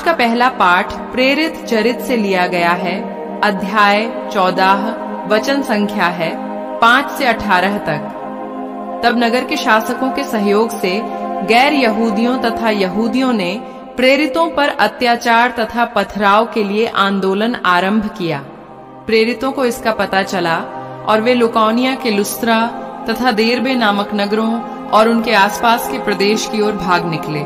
का पहला पाठ प्रेरित चरित से लिया गया है। अध्याय 14, वचन संख्या है 5 से 18 तक। तब नगर के शासकों के सहयोग से गैर यहूदियों तथा यहूदियों ने प्रेरितों पर अत्याचार तथा पथराव के लिए आंदोलन आरंभ किया। प्रेरितों को इसका पता चला और वे लुकाउनिया के लुस्त्रा तथा देरबे नामक नगरों और उनके आसपास के प्रदेश की ओर भाग निकले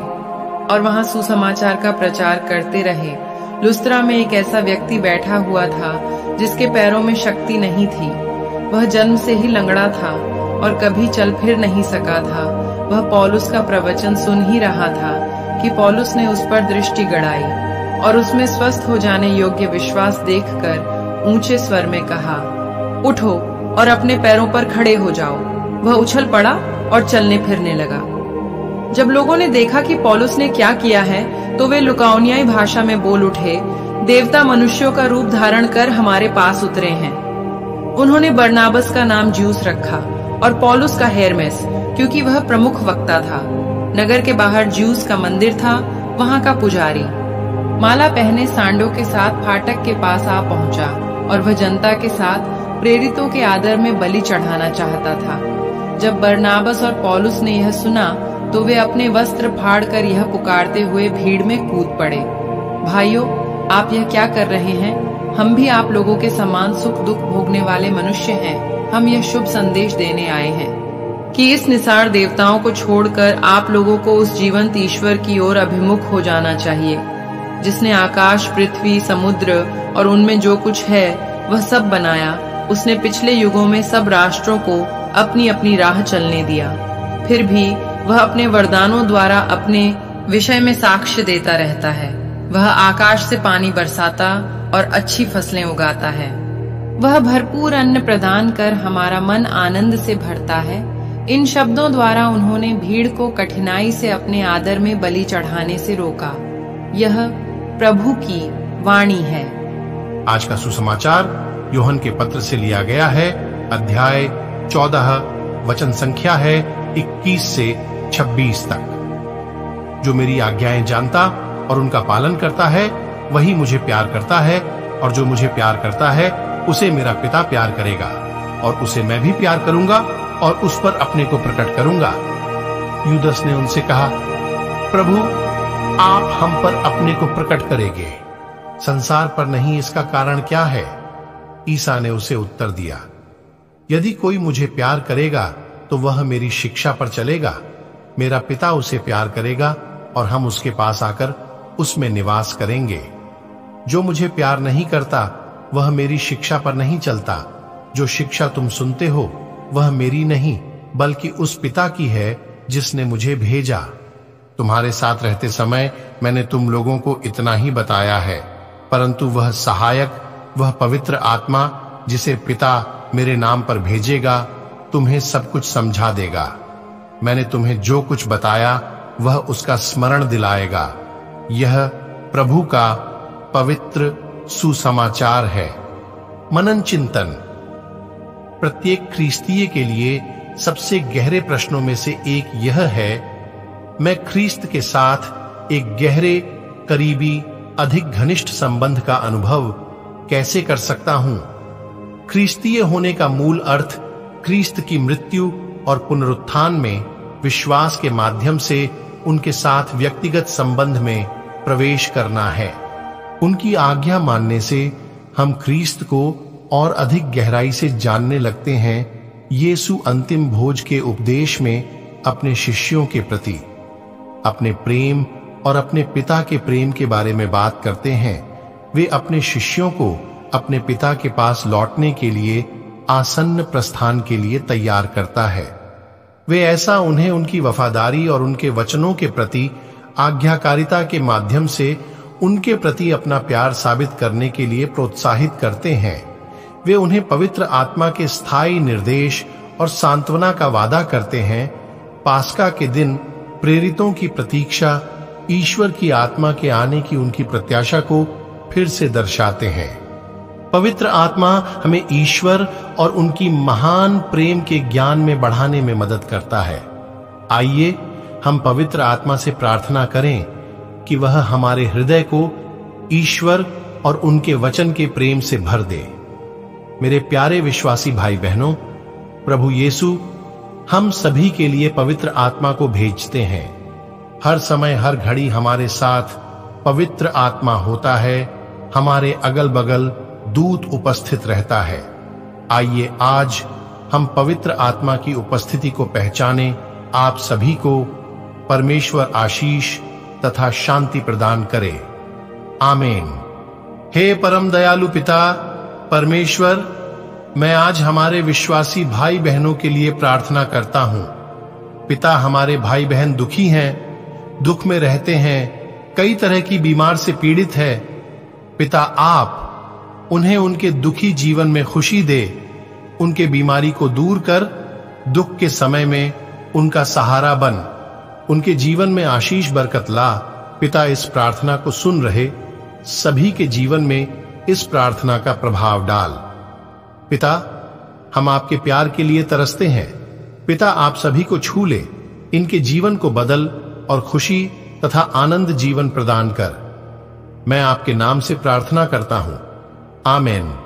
और वहां सुसमाचार का प्रचार करते रहे। लुस्त्रा में एक ऐसा व्यक्ति बैठा हुआ था जिसके पैरों में शक्ति नहीं थी। वह जन्म से ही लंगड़ा था और कभी चल फिर नहीं सका था। वह पौलुस का प्रवचन सुन ही रहा था कि पौलुस ने उस पर दृष्टि गड़ाई और उसमें स्वस्थ हो जाने योग्य विश्वास देखकर ऊंचे स्वर में कहा, उठो और अपने पैरों पर खड़े हो जाओ। वह उछल पड़ा और चलने फिरने लगा। जब लोगों ने देखा कि पौलुस ने क्या किया है तो वे लुकाउनियाई भाषा में बोल उठे, देवता मनुष्यों का रूप धारण कर हमारे पास उतरे हैं। उन्होंने बरनाबस का नाम ज्यूस रखा और पौलुस का हेरमेस, क्योंकि वह प्रमुख वक्ता था। नगर के बाहर ज्यूस का मंदिर था, वहां का पुजारी माला पहने सांडों के साथ फाटक के पास आ पहुंचा और वह जनता के साथ प्रेरितों के आदर में बलि चढ़ाना चाहता था। जब बरनाबस और पौलुस ने यह सुना तो वे अपने वस्त्र फाड़कर यह पुकारते हुए भीड़ में कूद पड़े, भाइयों, आप यह क्या कर रहे हैं? हम भी आप लोगों के समान सुख दुख भोगने वाले मनुष्य हैं। हम यह शुभ संदेश देने आए हैं कि इस निसार देवताओं को छोड़कर आप लोगों को उस जीवंत ईश्वर की ओर अभिमुख हो जाना चाहिए, जिसने आकाश, पृथ्वी, समुद्र और उनमें जो कुछ है वह सब बनाया। उसने पिछले युगों में सब राष्ट्रों को अपनी अपनी राह चलने दिया। फिर भी वह अपने वरदानों द्वारा अपने विषय में साक्ष्य देता रहता है। वह आकाश से पानी बरसाता और अच्छी फसलें उगाता है। वह भरपूर अन्न प्रदान कर हमारा मन आनंद से भरता है। इन शब्दों द्वारा उन्होंने भीड़ को कठिनाई से अपने आदर में बलि चढ़ाने से रोका। यह प्रभु की वाणी है। आज का सुसमाचार यूहन्ना के पत्र से लिया गया है। अध्याय 14, वचन संख्या है 21 से 26 तक। जो मेरी आज्ञाएं जानता और उनका पालन करता है वही मुझे प्यार करता है, और जो मुझे प्यार करता है उसे मेरा पिता प्यार करेगा, और उसे मैं भी प्यार करूंगा और उस पर अपने को प्रकट करूंगा। यूदस ने उनसे कहा, प्रभु, आप हम पर अपने को प्रकट करेंगे, संसार पर नहीं, इसका कारण क्या है? ईसा ने उसे उत्तर दिया, यदि कोई मुझे प्यार करेगा तो वह मेरी शिक्षा पर चलेगा। मेरा पिता उसे प्यार करेगा और हम उसके पास आकर उसमें निवास करेंगे। जो मुझे प्यार नहीं करता वह मेरी शिक्षा पर नहीं चलता। जो शिक्षा तुम सुनते हो वह मेरी नहीं बल्कि उस पिता की है जिसने मुझे भेजा। तुम्हारे साथ रहते समय मैंने तुम लोगों को इतना ही बताया है, परंतु वह सहायक, वह पवित्र आत्मा जिसे पिता मेरे नाम पर भेजेगा, तुम्हें सब कुछ समझा देगा। मैंने तुम्हें जो कुछ बताया वह उसका स्मरण दिलाएगा। यह प्रभु का पवित्र सुसमाचार है। मनन चिंतन। प्रत्येक ख्रीस्तीय के लिए सबसे गहरे प्रश्नों में से एक यह है, मैं ख्रीस्त के साथ एक गहरे, करीबी, अधिक घनिष्ठ संबंध का अनुभव कैसे कर सकता हूं? ख्रीस्तीय होने का मूल अर्थ ख्रीस्त की मृत्यु और पुनरुत्थान में विश्वास के माध्यम से उनके साथ व्यक्तिगत संबंध में प्रवेश करना है। उनकी आज्ञा मानने से हम ख्रीस्त को और अधिक गहराई से जानने लगते हैं। यीशु अंतिम भोज के उपदेश में अपने शिष्यों के प्रति अपने प्रेम और अपने पिता के प्रेम के बारे में बात करते हैं। वे अपने शिष्यों को अपने पिता के पास लौटने के लिए आसन्न प्रस्थान के लिए तैयार करता है। वे ऐसा उन्हें उनकी वफादारी और उनके वचनों के प्रति आज्ञाकारिता के माध्यम से उनके प्रति अपना प्यार साबित करने के लिए प्रोत्साहित करते हैं। वे उन्हें पवित्र आत्मा के स्थायी निर्देश और सांत्वना का वादा करते हैं। पास्का के दिन प्रेरितों की प्रतीक्षा ईश्वर की आत्मा के आने की उनकी प्रत्याशा को फिर से दर्शाते हैं। पवित्र आत्मा हमें ईश्वर और उनकी महान प्रेम के ज्ञान में बढ़ाने में मदद करता है। आइए हम पवित्र आत्मा से प्रार्थना करें कि वह हमारे हृदय को ईश्वर और उनके वचन के प्रेम से भर दे। मेरे प्यारे विश्वासी भाई बहनों, प्रभु यीशु हम सभी के लिए पवित्र आत्मा को भेजते हैं। हर समय हर घड़ी हमारे साथ पवित्र आत्मा होता है, हमारे अगल बगल दूत उपस्थित रहता है। आइए आज हम पवित्र आत्मा की उपस्थिति को पहचाने। आप सभी को परमेश्वर आशीष तथा शांति प्रदान करे। आमीन। हे परम दयालु पिता परमेश्वर, मैं आज हमारे विश्वासी भाई बहनों के लिए प्रार्थना करता हूं। पिता, हमारे भाई बहन दुखी हैं, दुख में रहते हैं, कई तरह की बीमार से पीड़ित है। पिता, आप उन्हें उनके दुखी जीवन में खुशी दे, उनके बीमारी को दूर कर, दुख के समय में उनका सहारा बन, उनके जीवन में आशीष बरकत ला। पिता, इस प्रार्थना को सुन रहे सभी के जीवन में इस प्रार्थना का प्रभाव डाल। पिता, हम आपके प्यार के लिए तरसते हैं। पिता, आप सभी को छू ले, इनके जीवन को बदल और खुशी तथा आनंद जीवन प्रदान कर। मैं आपके नाम से प्रार्थना करता हूं। आमीन।